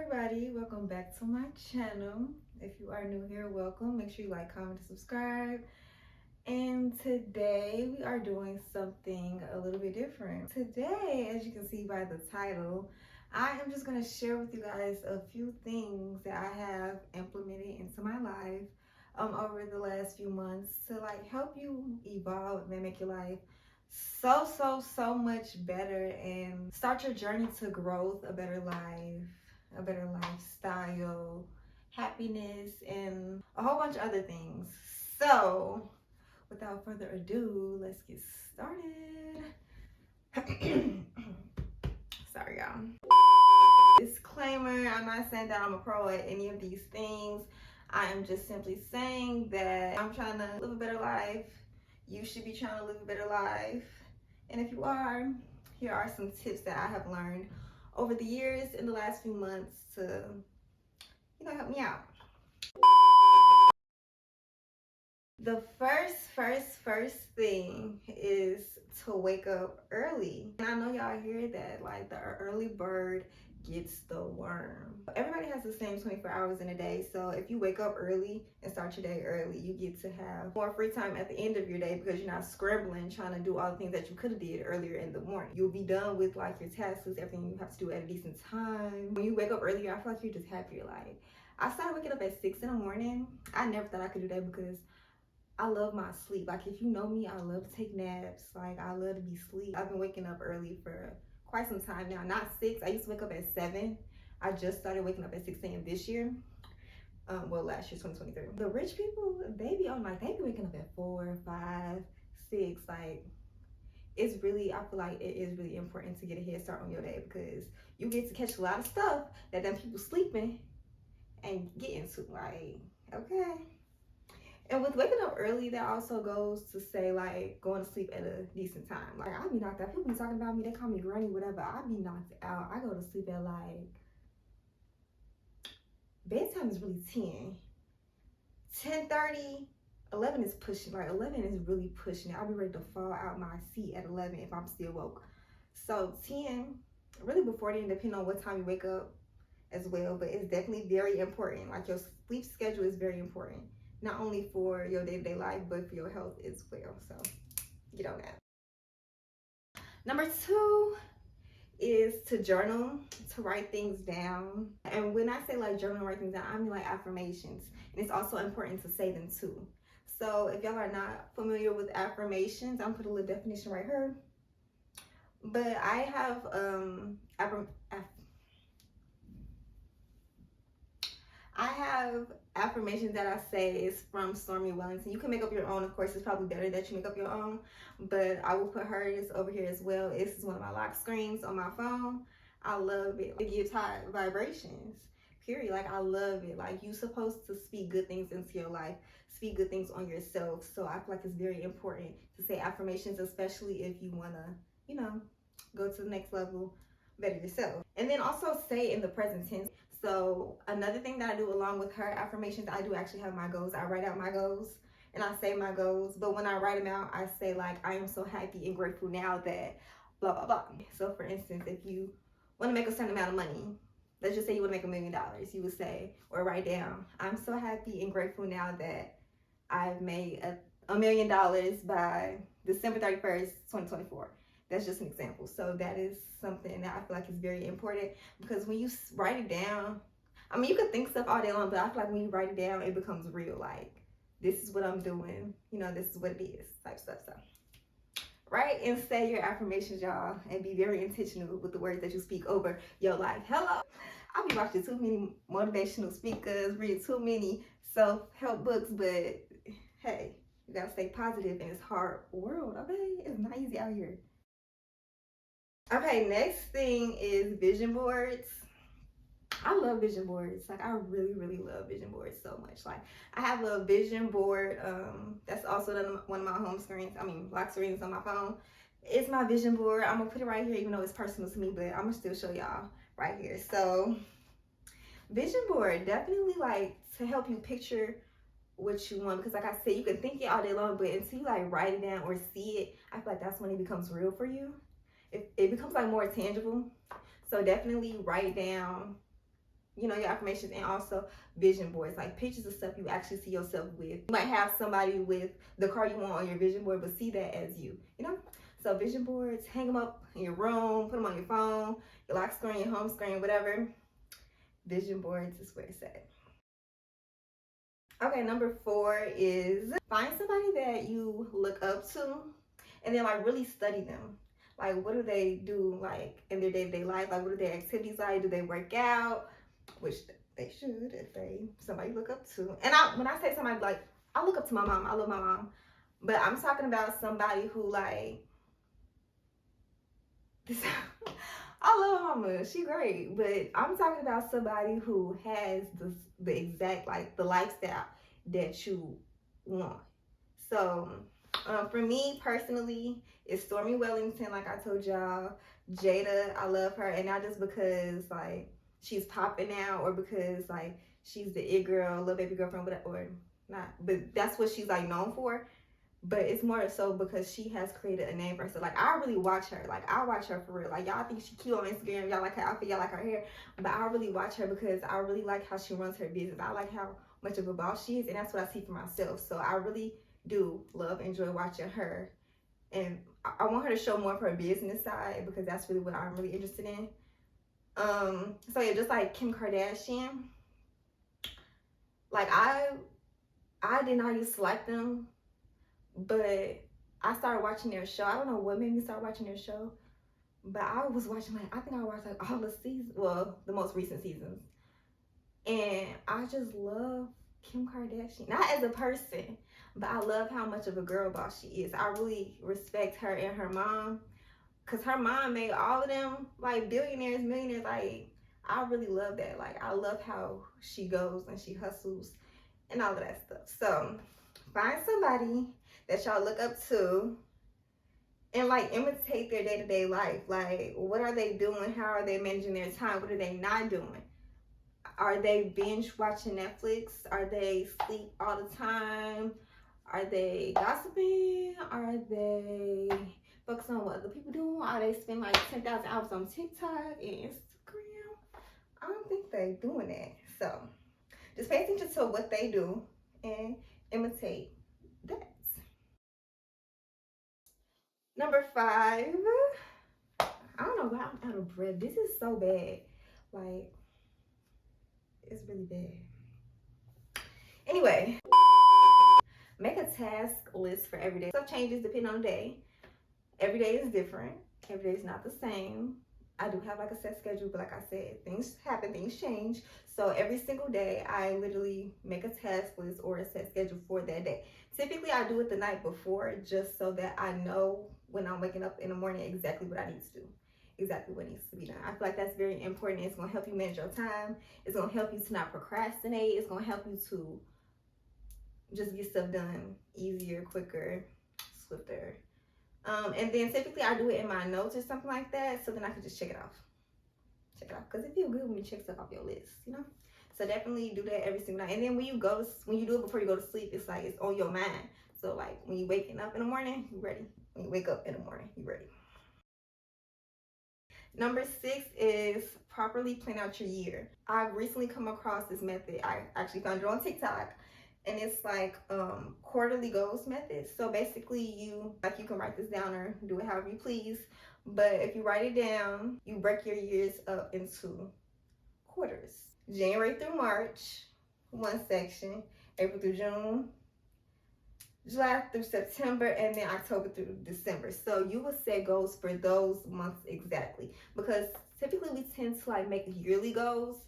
everybody, welcome back to my channel. If you are new here, welcome. Make sure you like, comment, and subscribe. And today we are doing something a little bit different. Today, as you can see by the title, I am just going to share with you guys a few things that I have implemented into my life over the last few months to help you evolve and make your life so much better and start your journey to growth, a better life, a better lifestyle, happiness, and a whole bunch of other things. So without further ado, let's get started. Sorry, y'all. Disclaimer, I'm not saying that I'm a pro at any of these things. I am just simply saying that I'm trying to live a better life. You should be trying to live a better life. And if you are, here are some tips that I have learned over the years in the last few months to, help me out. The first thing is to wake up early. And I know y'all hear that, like the early bird gets the worm. Everybody has the same 24 hours in a day, so if you wake up early and start your day early, you get to have more free time at the end of your day because you're not scrambling trying to do all the things that you could have did earlier in the morning. You'll be done with like your tasks, everything you have to do at a decent time. When you wake up earlier, I feel like you're just happier. Like, I started waking up at 6 in the morning. I never thought I could do that because I love my sleep. Like, if you know me, I love to take naps. Like, I love to be asleep. I've been waking up early for quite some time now. Not 6. I used to wake up at 7. I just started waking up at 6 a.m. this year. Last year, 2023. The rich people, they be waking up at 4, 5, 6. Like, it's really, I feel like it is really important to get a head start on your day because you get to catch a lot of stuff that them people sleeping and get into. Like, okay. And with waking up early, that also goes to say, like, going to sleep at a decent time. Like, I be knocked out. People be talking about me. They call me granny, whatever. I be knocked out. I go to sleep at, bedtime is really 10. 10:30, 11 is pushing. Like, 11 is really pushing it. I'll be ready to fall out my seat at 11 if I'm still woke. So 10, really before then, depending on what time you wake up as well. But it's definitely very important. Like, your sleep schedule is very important. Not only for your day-to-day life, but for your health as well. So get on that. Number 2 is to journal, to write things down. And when I say like journal, write things down, I mean like affirmations. And it's also important to say them too. So if y'all are not familiar with affirmations, I'm gonna put a little definition right here. But I have affirmations that I say is from Stormy Wellington. You can make up your own. Of course, it's probably better that you make up your own, but I will put hers over here as well. This is one of my lock screens on my phone. I love it. It gives high vibrations, period. Like, I love it. Like, you're supposed to speak good things into your life, speak good things on yourself. So I feel like it's very important to say affirmations, especially if you want to, go to the next level, better yourself. And then also say in the present tense. So another thing that I do along with her affirmations, I do actually have my goals. I write out my goals and I say my goals. But when I write them out, I say like, I am so happy and grateful now that blah, blah, blah. So for instance, if you want to make a certain amount of money, let's just say you want to make $1 million, you would say, or write down, I'm so happy and grateful now that I've made $1 million by December 31st, 2024. That's just an example. So that is something that I feel like is very important because when you write it down, I mean, you can think stuff all day long, but I feel like when you write it down, it becomes real. Like, this is what I'm doing. This is what it is, type stuff. So write and say your affirmations, y'all, and be very intentional with the words that you speak over your life. Hello. I be watching too many motivational speakers, read too many self-help books, but hey, you gotta stay positive in this hard world, okay? It's not easy out here. Okay, next thing is vision boards. I love vision boards. Like, I really love vision boards so much. Like, I have a vision board that's also one of my home screens, lock screens on my phone. It's my vision board. I'm gonna put it right here, even though it's personal to me, but I'm gonna still show y'all right here. So vision board, definitely like to help you picture what you want, because like I said, you can think it all day long, but until you like write it down or see it, I feel like that's when it becomes real for you. It becomes like more tangible. So definitely write down you know, your affirmations, and also vision boards, like pictures of stuff you actually see yourself with. You might have somebody with the car you want on your vision board, but see that as you, you know? So vision boards, hang them up in your room, put them on your phone, your lock screen, your home screen, whatever. Vision boards is where it's at. Okay, number 4 is find somebody that you look up to and then like really study them. Like, what do they do like in their day-to-day life? Like, what are their activities like? Do they work out? Which they should if they somebody look up to. And when I say somebody, like, I look up to my mom. I love my mom. But I'm talking about somebody who like this. I love mama. She great. But I'm talking about somebody who has the exact like the lifestyle that you want. So for me personally, it's Stormy Wellington, like I told y'all. Jada, I love her, and not just because like she's popping now or because like she's the it girl, little baby girlfriend, or not, but that's what she's like known for. But it's more so because she has created a name for herself. Like, I really watch her. Like, I watch her for real. Like, y'all think she cute on Instagram. Y'all like her outfit. Y'all like her hair. But I really watch her because I really like how she runs her business. I like how much of a boss she is. And that's what I see for myself. So I really do enjoy watching her. And I want her to show more of her business side because that's really what I'm really interested in. So yeah, just like Kim Kardashian. Like, I did not used to like them, but I started watching their show. I don't know what made me start watching their show, but I was watching like, I think I watched like all the seasons, well, the most recent seasons. And I just love Kim Kardashian. Not as a person, but I love how much of a girl boss she is. I really respect her and her mom, because her mom made all of them like billionaires, millionaires. Like, I really love that. Like, I love how she goes and she hustles and all of that stuff. So find somebody that y'all look up to and like imitate their day-to-day life. Like, what are they doing? How are they managing their time? What are they not doing? Are they binge watching Netflix? Are they sleep all the time? Are they gossiping? Are they focusing on what other people do? Are they spend like 10,000 hours on TikTok and Instagram? I don't think they're doing that. So just pay attention to what they do and imitate that. Number 5. I don't know why I'm out of breath. This is so bad. Like, it's really bad. Anyway, make a task list for every day. Stuff changes depending on the day. Every day is different. Every day is not the same. I do have like a set schedule, but like I said, things happen, things change. So every single day, I literally make a task list or a set schedule for that day. Typically, I do it the night before just so that I know when I'm waking up in the morning exactly what I need to do, exactly what needs to be done. I feel like that's very important. It's going to help you manage your time. It's going to help you to not procrastinate. It's going to help you to just get stuff done easier, quicker, swifter. And then typically I do it in my notes or something like that, so then I can just check it off. Because it feels good when you check stuff off your list, you know? So definitely do that every single night. And then when you do it before you go to sleep, it's like it's on your mind. So like when you waking up in the morning, you ready. When you wake up in the morning, you ready. Number 6 is properly plan out your year. I've recently come across this method. I actually found it on TikTok. And it's like quarterly goals method. So basically you can write this down or do it however you please. But if you write it down, you break your years up into quarters. January through March, one section. April through June. July through September, and then October through December. So you would set goals for those months exactly. Because typically we tend to like make yearly goals,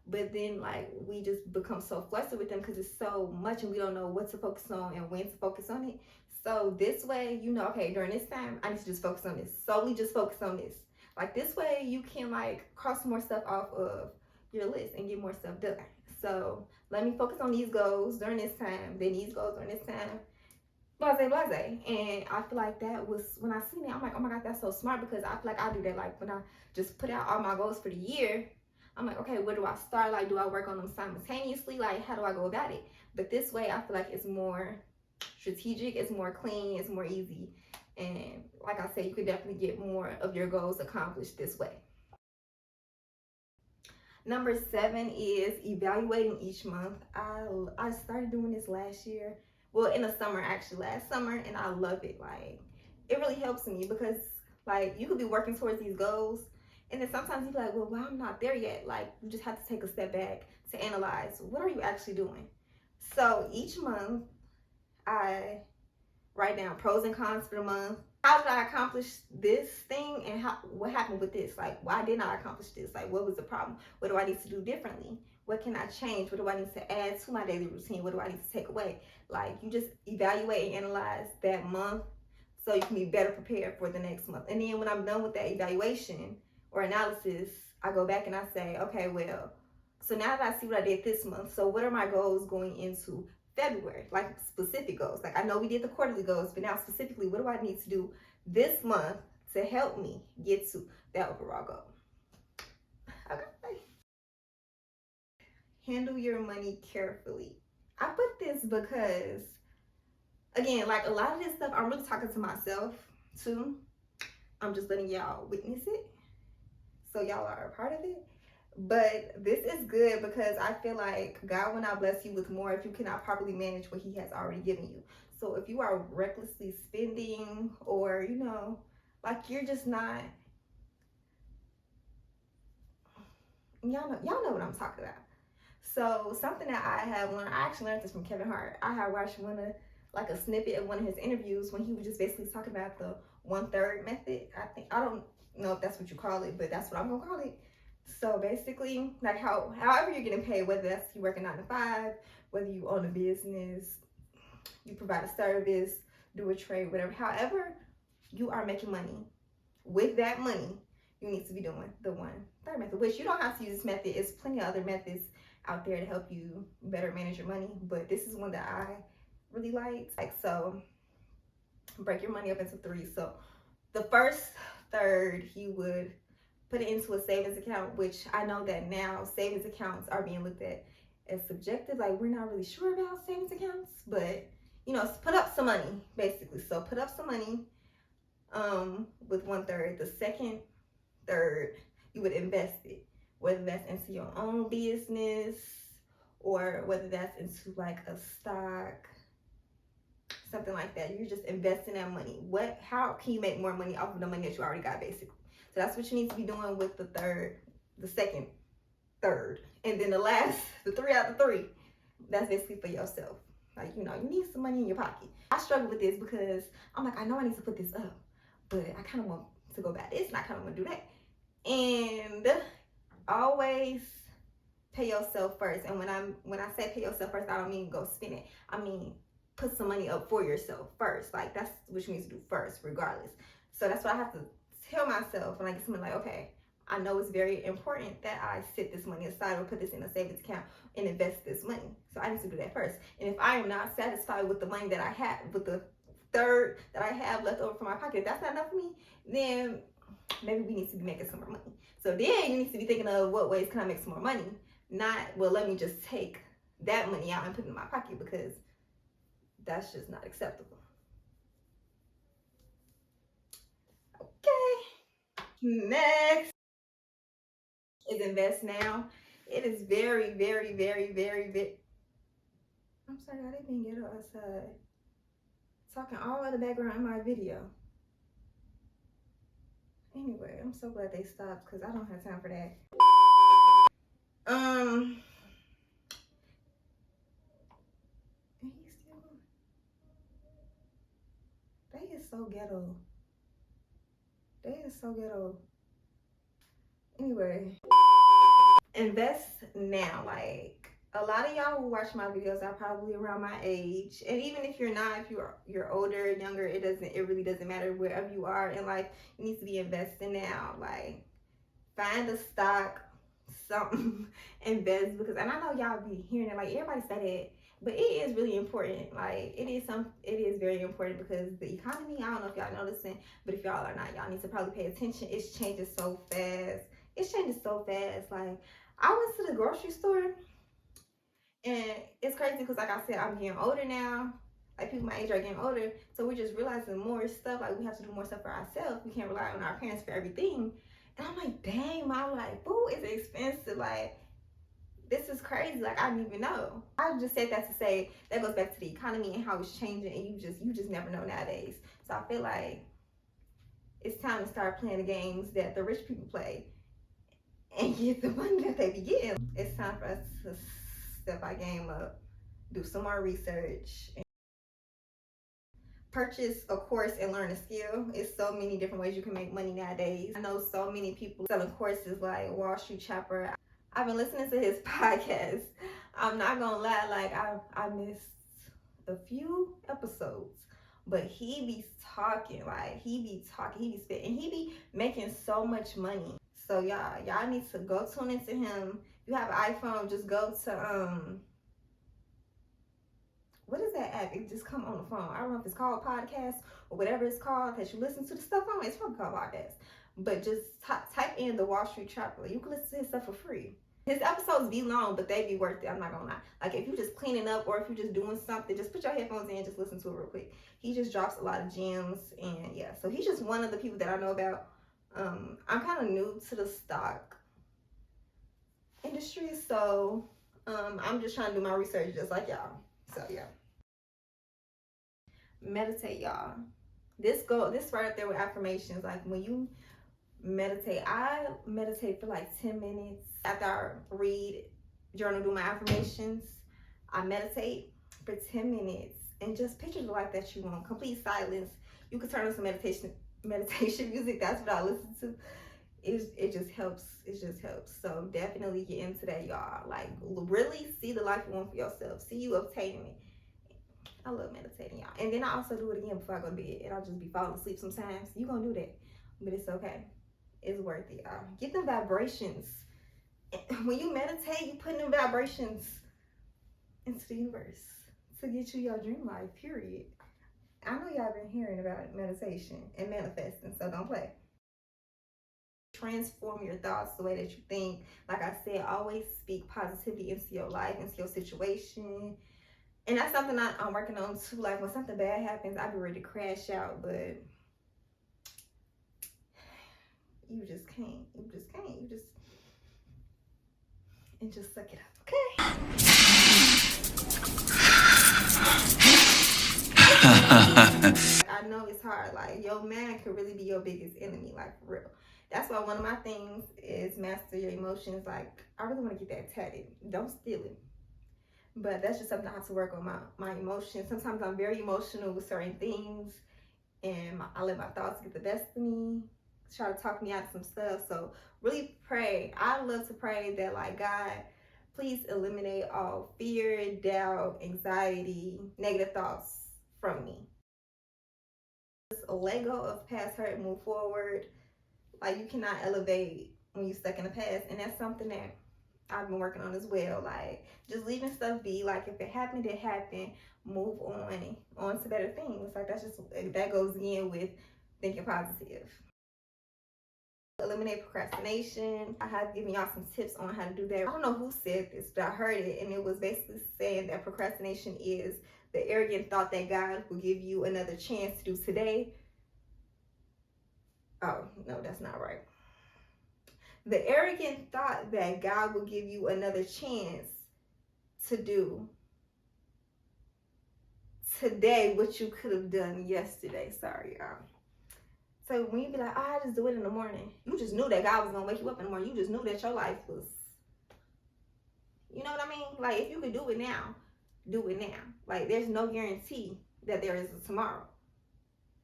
but then like we just become so flustered with them because it's so much and we don't know what to focus on and when to focus on it. So this way, you know, okay, during this time I need to just focus on this, solely just focus on this. Like this way you can like cross more stuff off of your list and get more stuff done. So let me focus on these goals during this time, then these goals during this time, blase. And I feel like that was, when I seen it, I'm like, oh my God, that's so smart, because I feel like I do that. Like when I just put out all my goals for the year, I'm like, okay, where do I start? Like, do I work on them simultaneously? Like, how do I go about it? But this way, I feel like it's more strategic, it's more clean, it's more easy. And like I said, you could definitely get more of your goals accomplished this way. Number 7 is evaluating each month. I started doing this last year. Well, in the summer, actually, last summer, and I love it. Like, it really helps me because, like, you could be working towards these goals, and then sometimes you be like, well, I'm not there yet. Like, you just have to take a step back to analyze what are you actually doing. So each month, I write down pros and cons for the month. How did I accomplish this thing, and what happened with this? Like, why didn't I accomplish this? Like, what was the problem? What do I need to do differently? What can I change? What do I need to add to my daily routine? What do I need to take away? Like, you just evaluate and analyze that month so you can be better prepared for the next month. And then when I'm done with that evaluation or analysis, I go back and I say, okay, well, so now that I see what I did this month, so what are my goals going into February? Like, specific goals. Like, I know we did the quarterly goals, but now specifically, what do I need to do this month to help me get to that overall goal? Okay. Handle your money carefully. I put this because, again, like, a lot of this stuff, I'm really talking to myself too. I'm just letting y'all witness it, so y'all are a part of it. But this is good because I feel like God will not bless you with more if you cannot properly manage what he has already given you. So if you are recklessly spending, or, you know, like, you're just not, y'all know what I'm talking about. So something that I have learned, I actually learned this from Kevin Hart. I had watched a snippet of one of his interviews when he was just basically talking about the 1/3 method. I don't know if that's what you call it, but that's what I'm gonna call it. So basically, like, however you're getting paid, whether that's you working 9 to 5, whether you own a business, you provide a service, do a trade, whatever, however you are making money, with that money, you need to be doing the 1/3 method, which you don't have to use this method. There's plenty of other methods out there to help you better manage your money, but this is one that I really liked. Like, so break your money up into 3. So the first third, you would put it into a savings account, which I know that now savings accounts are being looked at as subjective. Like, we're not really sure about savings accounts, but, you know, put up some money, basically. So put up some money with 1/3. The second third, you would invest it, whether that's into your own business or whether that's into like a stock, something like that. You're just investing that money. How can you make more money off of the money that you already got, basically? So that's what you need to be doing with the second third. And then the 3 out of 3, that's basically for yourself. Like, you know, you need some money in your pocket. I struggle with this because I'm like, I know I need to put this up, but I kind of want to go back this, and I kind of want to do that. And always pay yourself first. And when I say pay yourself first, I don't mean go spend it. I mean, put some money up for yourself first. Like, that's what you need to do first, regardless. So that's what I have to tell myself when I get something like, okay, I know it's very important that I set this money aside or put this in a savings account and invest this money. So I need to do that first. And if I am not satisfied with the money that I have, with the third that I have left over from my pocket, if that's not enough for me, then maybe we need to be making some more money. So then you need to be thinking of, what ways can I make some more money? Not, well, let me just take that money out and put it in my pocket, because that's just not acceptable. Okay. Next is invest now. It is very, very, very, very, very. I'm sorry, I didn't get outside. Talking all in the background in my video. Anyway, I'm so glad they stopped because I don't have time for that. And he's still going. They is so ghetto. They is so ghetto. Anyway, invest now. Like, a lot of y'all who watch my videos are probably around my age, and even if you're not, if you're older, younger, it really doesn't matter. Wherever you are in life, you need to be investing now. Like, find a stock, something, invest, because, and I know y'all be hearing it, like, everybody say that, but it is really important. Like, it is very important, because the economy, I don't know if y'all noticing, but if y'all are not, y'all need to probably pay attention. It's changing so fast. Like, I went to the grocery store, and it's crazy because, like I said, I'm getting older now. Like, people my age are getting older, so we're just realizing more stuff. Like, we have to do more stuff for ourselves. We can't rely on our parents for everything. And I'm like, dang, Mom, like, food is expensive. Like, this is crazy. Like, I didn't even know. I just said that to say that goes back to the economy and how it's changing, and you just never know nowadays. So I feel like it's time to start playing the games that the rich people play and get the money that they be getting. It's time for us to step our game up, do some more research, and purchase a course and learn a skill. It's so many different ways you can make money nowadays. I know so many people selling courses like Wall Street Chopper. I've been listening to his podcast. I'm not gonna lie, like I missed a few episodes, but he be talking, like he be spitting, he be making so much money. So y'all need to go tune into him. If you have an iPhone, just go to what is that app? It just come on the phone. I don't know if it's called podcast or whatever it's called that you listen to the stuff on. It's probably called podcast. But just type in the Wall Street Chopper. You can listen to his stuff for free. His episodes be long, but they be worth it. I'm not gonna lie. Like if you just cleaning up or if you're just doing something, just put your headphones in and just listen to it real quick. He just drops a lot of gems, and yeah. So he's just one of the people that I know about. I'm kind of new to the stock industry, so I'm just trying to do my research just like y'all. So yeah. Meditate, y'all. This right up there with affirmations. Like when you meditate, I meditate for like 10 minutes after I read, journal, do my affirmations. I meditate for 10 minutes and just picture the life that you want. Complete silence. You can turn on some meditation music. That's what I listen to. It just helps. It just helps. So definitely get into that, y'all. Like really see the life you want for yourself. See you obtaining it. I love meditating, y'all. And then I also do it again before I go to bed. And I'll just be falling asleep sometimes. You're going to do that. But it's okay. It's worth it, y'all. Get them vibrations. When you meditate, you put them vibrations into the universe to get you your dream life, period. I know y'all been hearing about meditation and manifesting, so don't play. Transform your thoughts, the way that you think. Like I said, always speak positivity into your life, into your situation. And that's something I'm working on too. Like when something bad happens, I be ready to crash out, but you just can't. And just suck it up, okay? I know it's hard. Like your man could really be your biggest enemy, like for real. That's why one of my things is master your emotions. Like I really want to get that tatted. Don't steal it. But that's just something I have to work on, my emotions. Sometimes I'm very emotional with certain things, and I let my thoughts get the best of me, try to talk me out of some stuff. So really pray. I love to pray that like, God, please eliminate all fear, doubt, anxiety, negative thoughts from me. Just let go of past hurt and move forward. Like you cannot elevate when you're stuck in the past, and that's something that I've been working on as well. Like just leaving stuff be. Like if it happened, it happened. Move on to better things. Like that goes again with thinking positive. Eliminate procrastination. I have given y'all some tips on how to do that. I don't know who said this, but I heard it, and it was basically saying that procrastination is the arrogant thought that God will give you another chance to do today. Oh no, that's not right. The arrogant thought that God will give you another chance to do today what you could have done yesterday. Sorry, y'all. So when you be like, I just do it in the morning. You just knew that God was going to wake you up in the morning. You just knew that your life was, you know what I mean? Like if you could do it now, do it now. Like there's no guarantee that there is a tomorrow.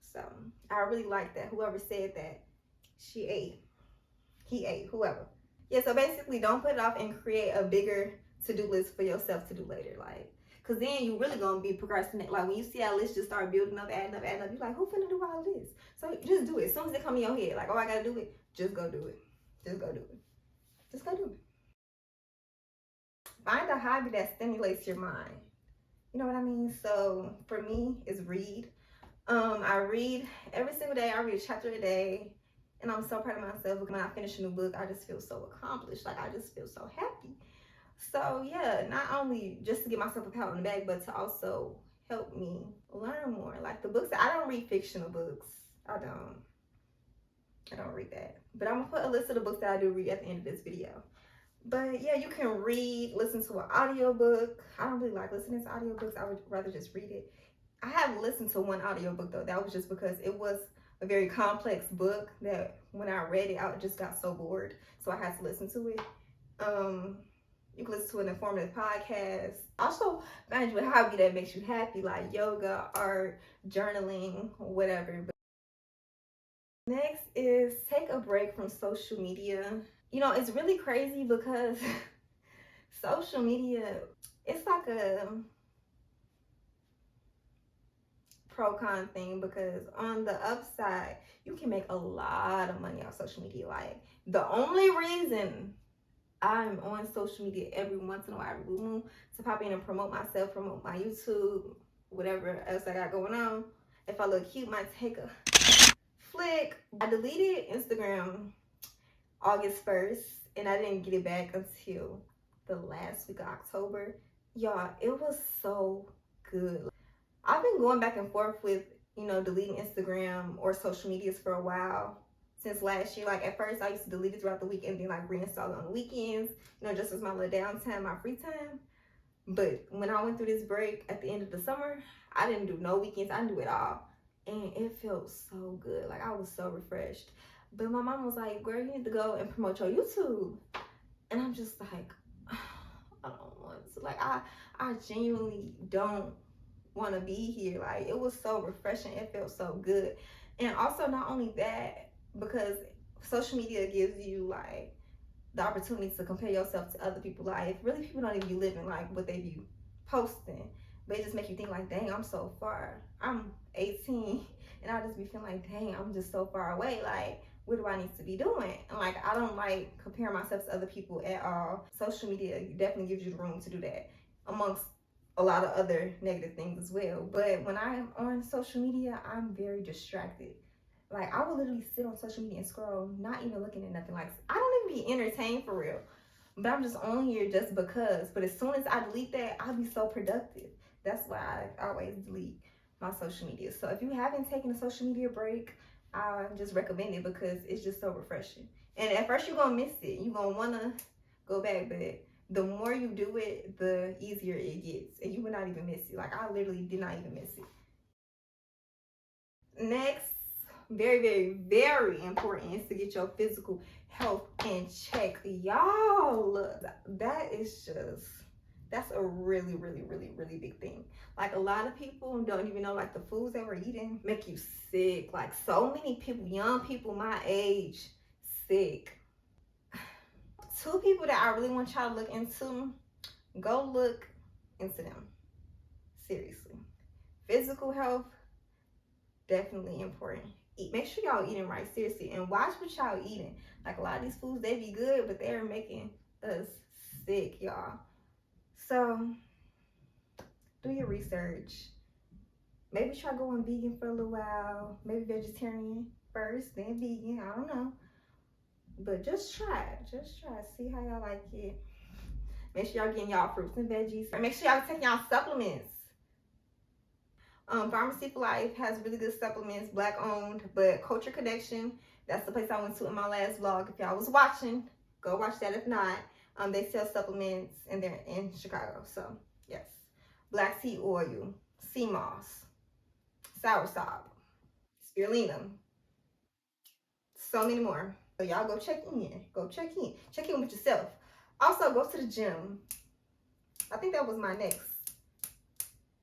So I really like that. Whoever said that, she ate. He ate, whoever. Yeah, so basically don't put it off and create a bigger to-do list for yourself to do later. Like, cause then you really gonna be procrastinating. Like when you see that list just start building up, adding up, you're like, who finna do all of this? So just do it. As soon as it come in your head, like, oh, I gotta do it, just go do it. Just go do it. Just go do it. Find a hobby that stimulates your mind. You know what I mean? So for me, it's read. I read every single day. I read a chapter a day. And I'm so proud of myself. When I finish a new book, I just feel so accomplished. Like, I just feel so happy. So, yeah, not only just to get myself a pat on the back, but to also help me learn more. Like, the books, I don't read fictional books. I don't. I don't read that. But I'm gonna put a list of the books that I do read at the end of this video. But yeah, you can read, listen to an audiobook. I don't really like listening to audiobooks. I would rather just read it. I have listened to one audiobook though. That was just because it was a very complex book that when I read it, I just got so bored. So I had to listen to it. You can listen to an informative podcast. Also, find you a hobby that makes you happy, like yoga, art, journaling, whatever. Next is take a break from social media. You know, it's really crazy because social media, it's like a pro-con thing, because on the upside, you can make a lot of money off social media. Like, the only reason I'm on social media every once in a while, every blue moon, to pop in and promote myself, promote my YouTube, whatever else I got going on. If I look cute, might take a flick. I deleted Instagram August 1st, and I didn't get it back until the last week of October. Y'all, it was so good. I've been going back and forth with, you know, deleting Instagram or social medias for a while. Since last year. Like, at first I used to delete it throughout the week and then like reinstall it on the weekends, you know, just as my little downtime, my free time. But when I went through this break at the end of the summer, I didn't do no weekends. I didn't do it all. And it felt so good. Like, I was so refreshed. But my mom was like, girl, you need to go and promote your YouTube. And I'm just like, I don't want to. Like, I genuinely don't want to be here. Like, it was so refreshing. It felt so good. And also, not only that, because social media gives you like the opportunity to compare yourself to other people's life. Really, people don't even be living like what they be posting. But it just make you think like, dang, I'm so far. I'm 18 and I just be feeling like, dang, I'm just so far away. Like, what do I need to be doing? And like, I don't like comparing myself to other people at all. Social media definitely gives you the room to do that, amongst a lot of other negative things as well. But when I'm on social media, I'm very distracted. Like, I would literally sit on social media and scroll, not even looking at nothing. Like, I don't even be entertained for real. But I'm just on here just because. But as soon as I delete that, I'll be so productive. That's why I always delete my social media. So if you haven't taken a social media break, I just recommend it because it's just so refreshing. And at first you're going to miss it. You're going to want to go back. But the more you do it, the easier it gets. And you will not even miss it. Like, I literally did not even miss it. Next, very, very, very important is to get your physical health in check. Y'all, that is just, that's a really, really, really, really big thing. Like, a lot of people don't even know, like, the foods that we're eating make you sick. Like, so many people, young people my age, sick. Two people that I really want y'all to look into, go look into them. Seriously. Physical health, definitely important. Make sure y'all eating right, seriously, and watch what y'all eating. Like, a lot of these foods, they be good, but they're making us sick, y'all. So do your research. Maybe try going vegan for a little while. Maybe vegetarian first, then vegan. I don't know, but just try see how y'all like it. Make sure y'all getting y'all fruits and veggies. Make sure y'all taking y'all supplements. Pharmacy for Life has really good supplements, Black owned. But Culture Connection, that's the place I went to in my last vlog. If y'all was watching, go watch that. If not, they sell supplements and they're in Chicago. So yes, black seed oil, sea moss, soursop, spirulina, so many more. So y'all go check in. Check in with yourself. Also, go to the gym. I think that was my next.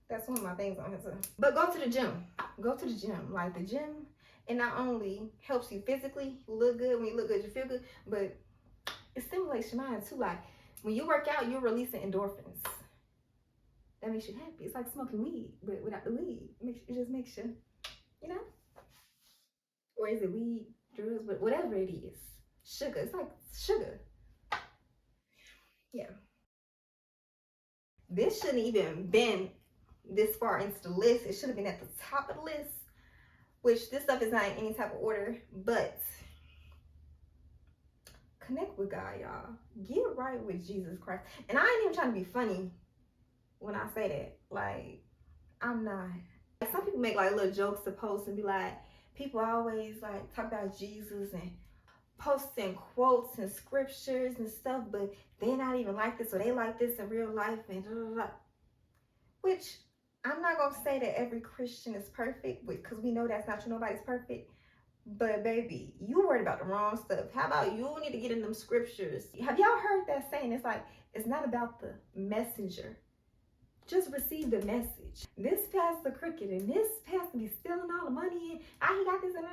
That's one of my things on here too. But go to the gym. Go to the gym. Like, the gym, it not only helps you physically look good. When you look good, you feel good. But it stimulates your mind too. Like, when you work out, you're releasing endorphins. That makes you happy. It's like smoking weed, but without the weed. It just makes you, you know? Or is it weed, drugs, but whatever it is. Sugar. It's like sugar. Yeah. This shouldn't even been this far into the list. It should have been at the top of the list, which this stuff is not in any type of order, but connect with God, y'all. Get right with Jesus Christ. And I ain't even trying to be funny when I say that. Like, I'm not. Like, some people make like little jokes to post and be like, People always like talk about Jesus and posting quotes and scriptures and stuff, but they're not even like this, or they like this in real life, and blah, blah, blah. Which I'm not gonna say that every Christian is perfect, because we know that's not true. Nobody's perfect. But baby, you worried about the wrong stuff. How about you need to get in them scriptures? Have y'all heard that saying? It's like, it's not about the messenger. Just receive the message. This pastor crooked, and this pastor be stealing all the money, and he got this, and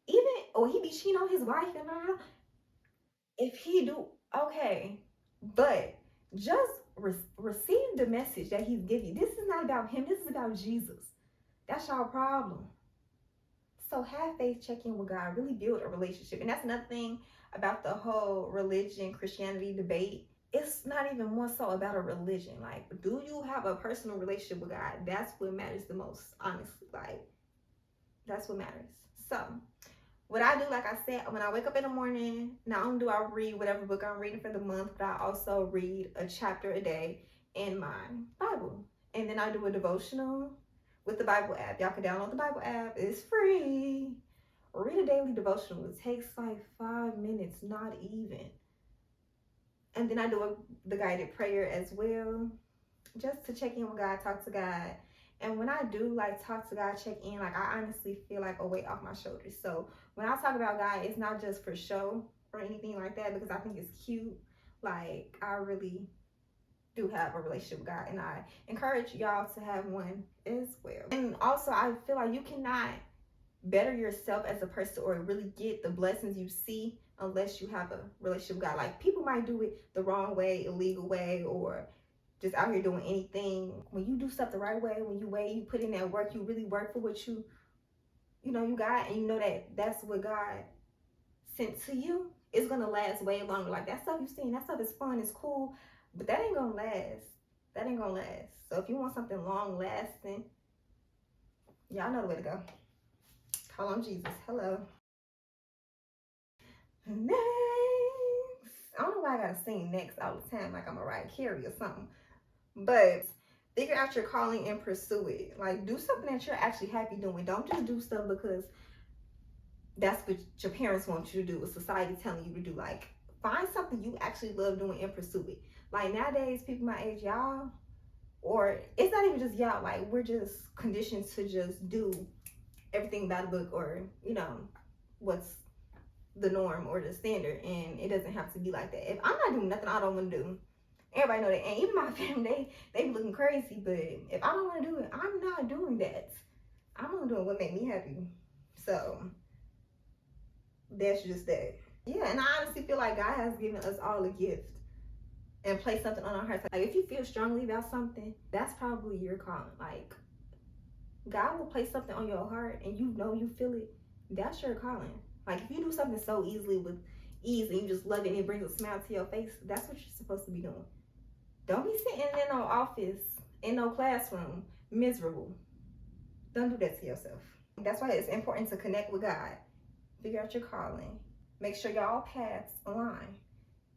even, or he be cheating on his wife, and if he do, okay, but just receive the message that he's giving you. This is not about him. This is about Jesus. That's your problem. So have faith, check in with God, really build a relationship. And that's another thing about the whole religion, Christianity debate. It's not even more so about a religion. Like, do you have a personal relationship with God? That's what matters the most, honestly. Like, that's what matters. So what I do, like I said, when I wake up in the morning, not only do I read whatever book I'm reading for the month, but I also read a chapter a day in my Bible. And then I do a devotional with the Bible app. Y'all can download the Bible app. It's free. Read a daily devotional. It takes like 5 minutes, not even. And then I do the guided prayer as well, just to check in with God, talk to God. And when I do like talk to God, check in, like I honestly feel like a weight off my shoulders. So when I talk about God, it's not just for show or anything like that, because I think it's cute. Like, I really do have a relationship with God, and I encourage y'all to have one as well. And also, I feel like you cannot better yourself as a person or really get the blessings you see unless you have a relationship with God. Like, people might do it the wrong way, illegal way, or just out here doing anything. When you do stuff the right way, when you put in that work, you really work for what you got, and you know that that's what God sent to you, it's gonna last way longer. Like, that stuff you seen, that stuff is fun, it's cool, but that ain't gonna last. That ain't gonna last. So if you want something long lasting, y'all know the way to go. Call on Jesus. Hello. Next. I don't know why I gotta sing next all the time, like I'm Mariah Carey or something. But figure out your calling and pursue it. Like, do something that you're actually happy doing. Don't just do stuff because that's what your parents want you to do, what society telling you to do. Like, find something you actually love doing and pursue it. Like, nowadays, people my age, y'all, or it's not even just y'all, like, we're just conditioned to just do everything by the book, or what's the norm or the standard, and it doesn't have to be like that. If I'm not doing nothing I don't want to do, everybody know that. And even my family, they be looking crazy, but if I don't want to do it, I'm not doing that. I'm only doing what make me happy. So that's just that. Yeah, and I honestly feel like God has given us all a gift and placed something on our hearts. Like, if you feel strongly about something, that's probably your calling. Like, God will place something on your heart and you feel it, that's your calling. Like, if you do something so easily with ease and you just love it and it brings a smile to your face, that's what you're supposed to be doing. Don't be sitting in no office, in no classroom, miserable. Don't do that to yourself. That's why it's important to connect with God. Figure out your calling. Make sure y'all paths align.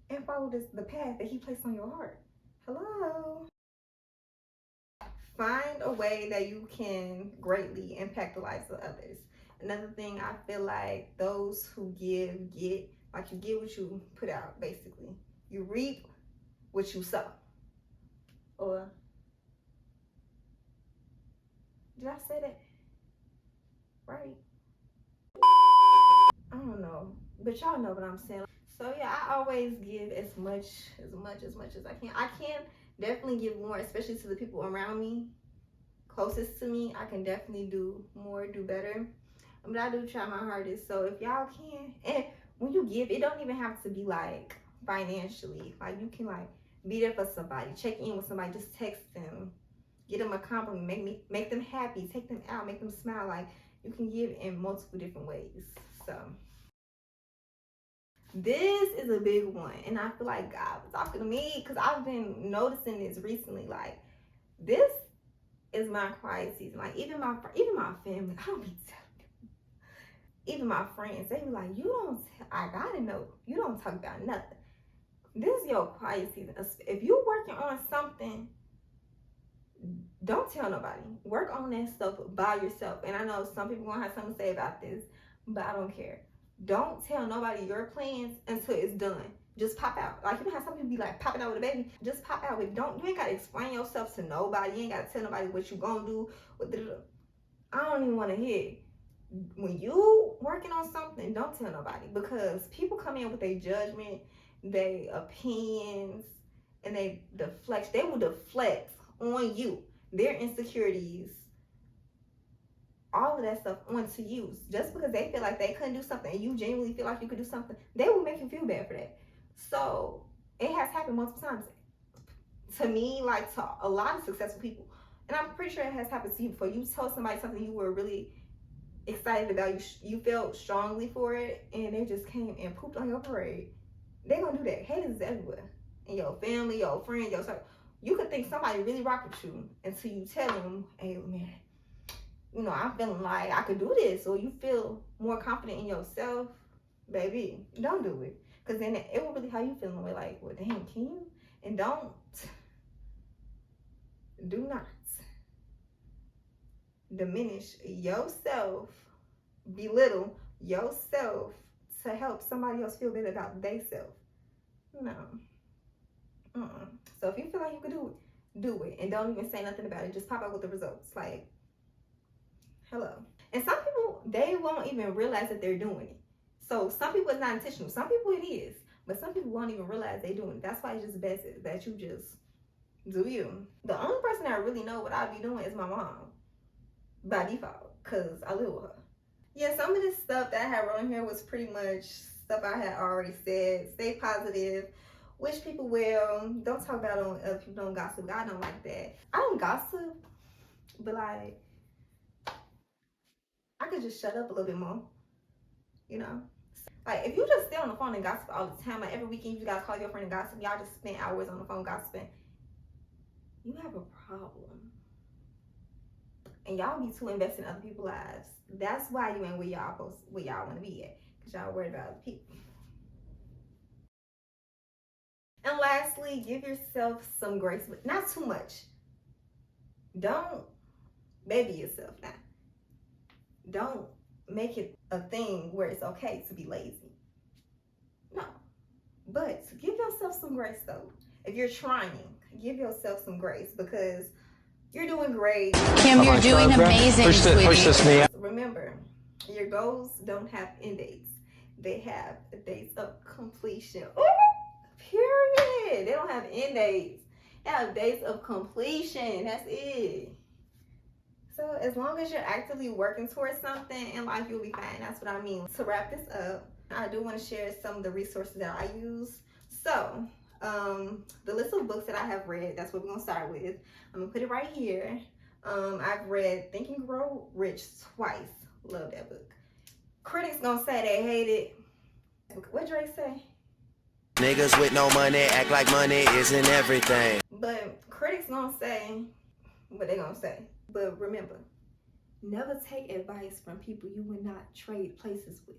And follow the path that he placed on your heart. Hello. Find a way that you can greatly impact the lives of others. Another thing, I feel like those who give, get. Like, you get what you put out, basically. You reap what you sow. Or, did I say that right? I don't know, but y'all know what I'm saying. So yeah, I always give as much as I can. I can definitely give more, especially to the people around me, closest to me. I can definitely do more, do better, but I do try my hardest. So if y'all can, and when you give, it don't even have to be like financially. Like, you can like be there for somebody, check in with somebody, just text them, get them a compliment, make them happy, take them out, make them smile. Like, you can give in multiple different ways. So this is a big one, and I feel like God was talking to me, because I've been noticing this recently. Like, this is my quiet season. Like, even my family, I don't be telling them. Even my friends, they be like, I gotta know, you don't talk about nothing. This is your quiet season. If you're working on something, don't tell nobody. Work on that stuff by yourself. And I know some people gonna have something to say about this, but I don't care. Don't tell nobody your plans until it's done. Just pop out. Like, you know how some people be like popping out with a baby? Just pop out with it. You ain't gotta explain yourself to nobody. You ain't gotta tell nobody what you gonna do. I don't even wanna hear it. When you working on something, don't tell nobody, because people come in with their judgment, their opinions, and they will deflect on you their insecurities, all of that stuff onto you, just because they feel like they couldn't do something and you genuinely feel like you could do something. They will make you feel bad for that. So it has happened multiple times to me, like to a lot of successful people, and I'm pretty sure it has happened to you before. You told somebody something you were really excited about, you felt strongly for it, and they just came and pooped on your parade. They're gonna do that. Haters is everywhere. In your family, your friend, your circle. You could think somebody really rock with you until you tell them, hey man, you know, I'm feeling like I could do this, or you feel more confident in yourself. Baby, don't do it. Because then it will really how you feeling. We're like, well, damn, can you? And do not diminish yourself, belittle yourself to help somebody else feel better about themselves. No. So if you feel like you can do it. And don't even say nothing about it. Just pop out with the results. Like, hello. And some people, they won't even realize that they're doing it. So some people, it's not intentional. Some people it is. But some people won't even realize they're doing it. That's why it's just best that you just do you. The only person that really know what I be doing is my mom. By default. Because I live with her. Yeah, some of this stuff that I had wrote in here was pretty much stuff I had already said. Stay positive. Wish people well. Don't talk about other people. Don't gossip. I don't like that. I don't gossip, but like, I could just shut up a little bit more. You know? Like, if you just stay on the phone and gossip all the time, like every weekend you gotta call your friend and gossip, y'all just spend hours on the phone gossiping, you have a problem. And y'all be too invested in other people's lives. That's why you ain't where y'all want to be at. Because y'all worried about other people. And lastly, give yourself some grace, but not too much. Don't baby yourself now. Don't make it a thing where it's okay to be lazy. No. But give yourself some grace though. If you're trying, give yourself some grace, because you're doing great. Kim, you're doing amazing. Push this knee out. Remember, your goals don't have end dates. They have dates of completion. Ooh, period. They don't have end dates. They have dates of completion. That's it. So as long as you're actively working towards something in life, you'll be fine. That's what I mean. To wrap this up, I do want to share some of the resources that I use. So the list of books that I have read, that's what we're gonna start with. I'm gonna put it right here. I've read Think and Grow Rich twice. Love that book. Critics gonna say they hate it. What Drake say? Niggas with no money act like money isn't everything. But critics gonna say what they gonna say. But remember, never take advice from people you would not trade places with.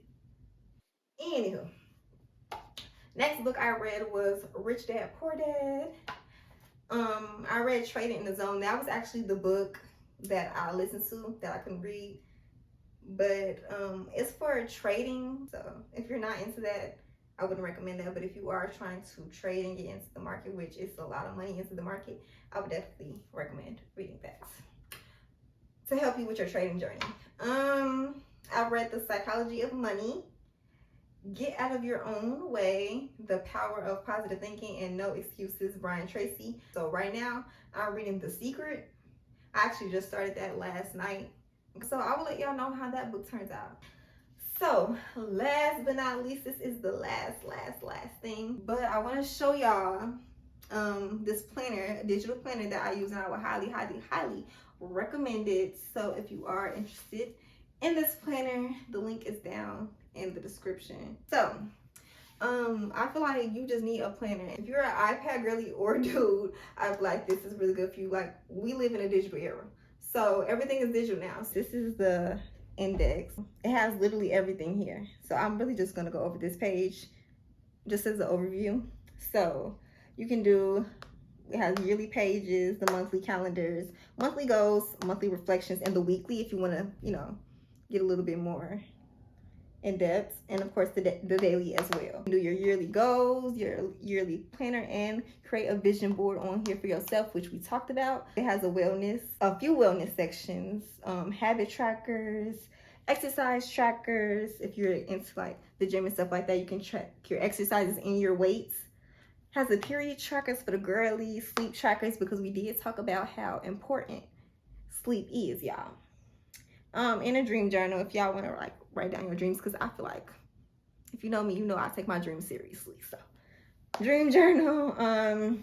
Anywho, next book I read was Rich Dad Poor Dad. I read Trading in the Zone. That was actually the book that I listened to that I couldn't read. But it's for trading. So if you're not into that, I wouldn't recommend that. But if you are trying to trade and get into the market, which is a lot of money into the market, I would definitely recommend reading that to help you with your trading journey. I read The Psychology of Money, Get Out of Your Own Way, The Power of Positive Thinking and No Excuses, Brian Tracy. So right now, I'm reading The Secret. I actually just started that last night. So I will let y'all know how that book turns out. So last but not least, this is the last thing. But I want to show y'all this planner, a digital planner that I use, and I would highly recommend it. So if you are interested in this planner, the link is down in the description. So I feel like you just need a planner. If you're an iPad girly or dude, I feel like this is really good for you. Like, we live in a digital era, so everything is digital now. So this is the index. It has literally everything here. So I'm really just gonna go over this page just as an overview. So you can do It has yearly pages, the monthly calendars, monthly goals, monthly reflections, and the weekly if you want to, you know, get a little bit more in depth, and of course the daily as well. Do your yearly goals, your yearly planner, and create a vision board on here for yourself, which we talked about. It has a few wellness sections, habit trackers, exercise trackers. If you're into like the gym and stuff like that, you can track your exercises and your weights. Has the period trackers for the girlies, sleep trackers, because we did talk about how important sleep is, y'all. In a dream journal, if y'all want to like write down your dreams, because I feel like if you know me, you know I take my dreams seriously. So dream journal,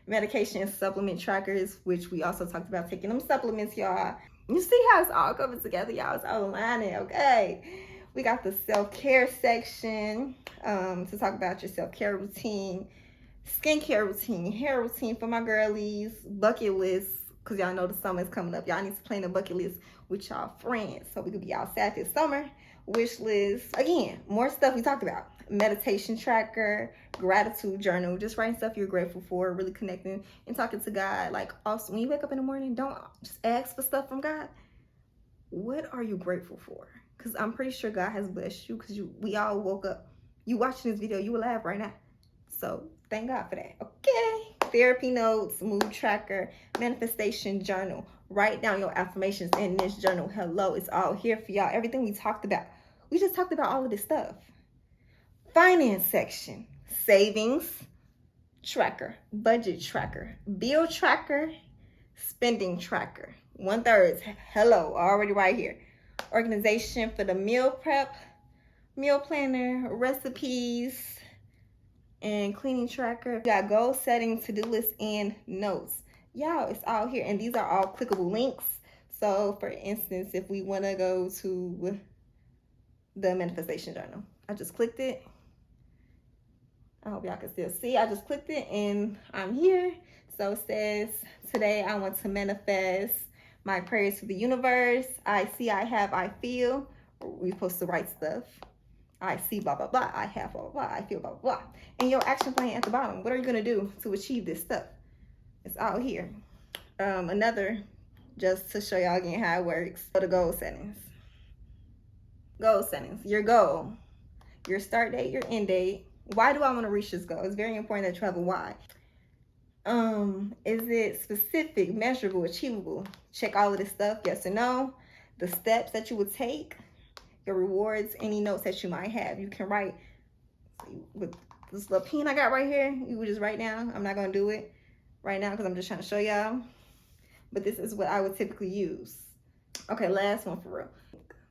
medication supplement trackers, which we also talked about taking them supplements, y'all. You see how it's all coming together, y'all. It's all aligning, okay? We got the self-care section to talk about your self-care routine, skincare routine, hair routine for my girlies, bucket list, because y'all know the summer is coming up. Y'all need to plan a bucket list with y'all friends so we could be outside this summer. Wish list, again, more stuff we talked about. Meditation tracker, gratitude journal, just writing stuff you're grateful for, really connecting and talking to God. Like, also, when you wake up in the morning, don't just ask for stuff from God. What are you grateful for? Because I'm pretty sure God has blessed you, because we all woke up. You watching this video, you alive right now. So thank God for that. Okay. Therapy notes, mood tracker, manifestation journal. Write down your affirmations in this journal. Hello, it's all here for y'all. Everything we talked about. We just talked about all of this stuff. Finance section. Savings tracker, budget tracker, bill tracker, spending tracker. 1/3. Hello, already right here. Organization for the meal prep, meal planner, recipes, and cleaning tracker. We got goal setting, to-do list, and notes. Y'all, it's all here, and these are all clickable links. So for instance, if we want to go to the manifestation journal, I just clicked it. I hope y'all can still see. I just clicked it and I'm here. So it says, today I want to manifest my prayers to the universe. I see, I have, I feel. We're supposed to write stuff. I see, blah, blah, blah. I have, blah, blah, blah. I feel, blah, blah, blah. And your action plan at the bottom. What are you going to do to achieve this stuff? It's all here. Another, just to show y'all again how it works. For the goal settings. Goal settings. Your goal. Your start date, your end date. Why do I want to reach this goal? It's very important that you have a why. Is it specific, measurable, achievable? Check all of this stuff, yes or no. The steps that you would take, your rewards, any notes that you might have. You can write with this little pen I got right here. You would just write down. I'm not going to do it right now because I'm just trying to show y'all. But this is what I would typically use. Okay, last one for real.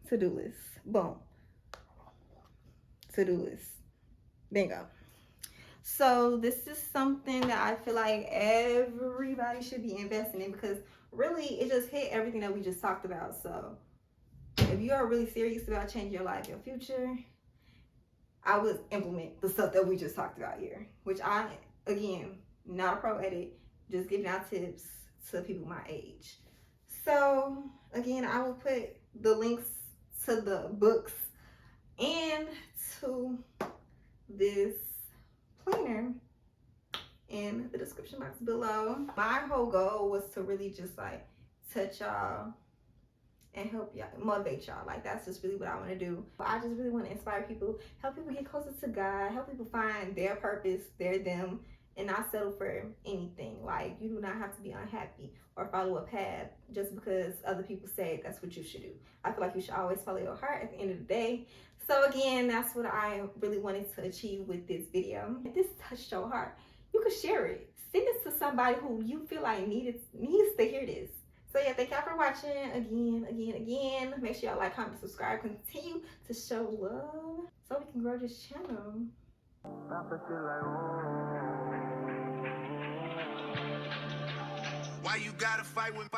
To-do list. Boom. To-do list. Bingo. So this is something that I feel like everybody should be investing in, because really it just hit everything that we just talked about. So if you are really serious about changing your life, your future, I would implement the stuff that we just talked about here, which I, again, not a pro at it, just giving out tips to people my age. So again, I will put the links to the books and to this planner in the description box below. My whole goal was to really just like touch y'all and help y'all, motivate y'all. Like, that's just really what I want to do. I just really want to inspire people, help people get closer to God, help people find their purpose, their them, and not settle for anything. Like, you do not have to be unhappy or follow a path just because other people say that's what you should do. I feel like you should always follow your heart at the end of the day. So again, that's what I really wanted to achieve with this video. If this touched your heart, you could share it. Send this to somebody who you feel like needs to hear this. So yeah, thank y'all for watching again. Make sure y'all like, comment, subscribe, continue to show love so we can grow this channel. Why you gotta fight when